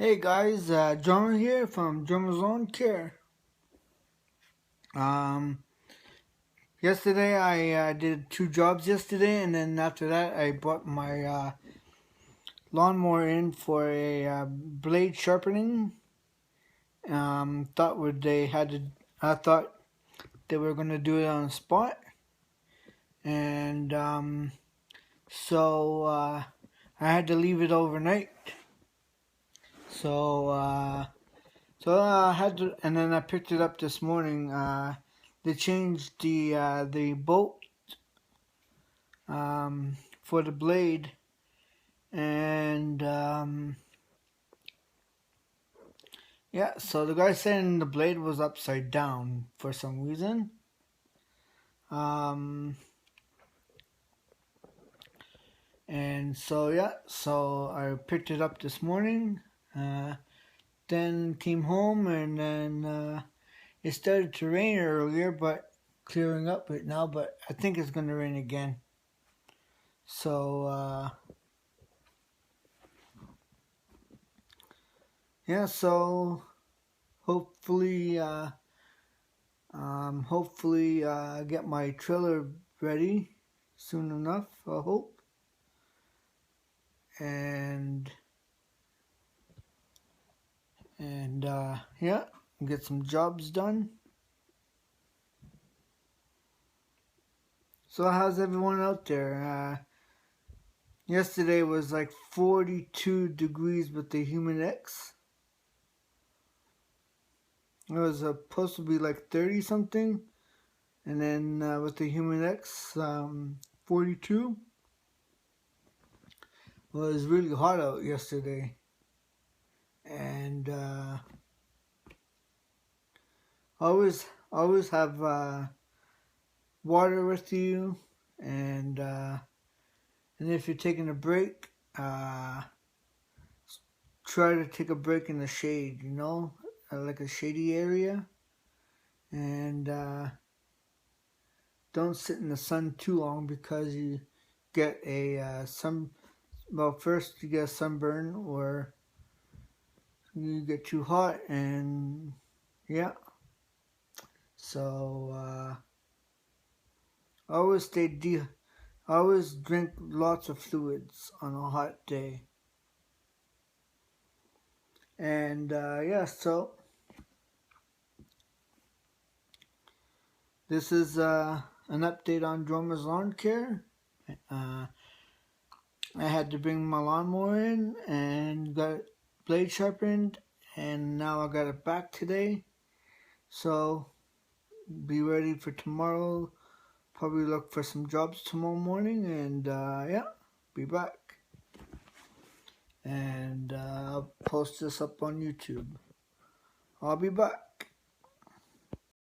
Hey guys, Jorma here from Jorma'S Care. Um, Yesterday I did 2 jobs yesterday, and then after that I brought my lawnmower in for a blade sharpening. Thought would they had to, I thought they were gonna do it on the spot, and so I had to leave it overnight. So I had to, and then I picked it up this morning. They changed the bolt for the blade, and yeah. So the guy saying the blade was upside down for some reason. Um, and so yeah, so I picked it up this morning. Then came home, and then it started to rain earlier, but clearing up right now. But I think it's gonna rain again. So yeah, so hopefully get my trailer ready soon enough, I hope. And yeah, get some jobs done. So how's everyone out there? Yesterday was like 42 degrees with the humid X. It was supposed to be like 30 something, and then with the humid X, 42. Well, it was really hot out yesterday, and always have water with you, and if you're taking a break, try to take a break in the shade, like a shady area, and don't sit in the sun too long because you get a first you get a sunburn, or you get too hot, and yeah. So always always drink lots of fluids on a hot day. And yeah, so this is an update on Jorma'S lawn care. I had to bring my lawnmower in and got blade sharpened, and now I got it back today. So be ready for tomorrow. Probably look for some jobs tomorrow morning, and yeah, be back. And I'll post this up on YouTube. I'll be back.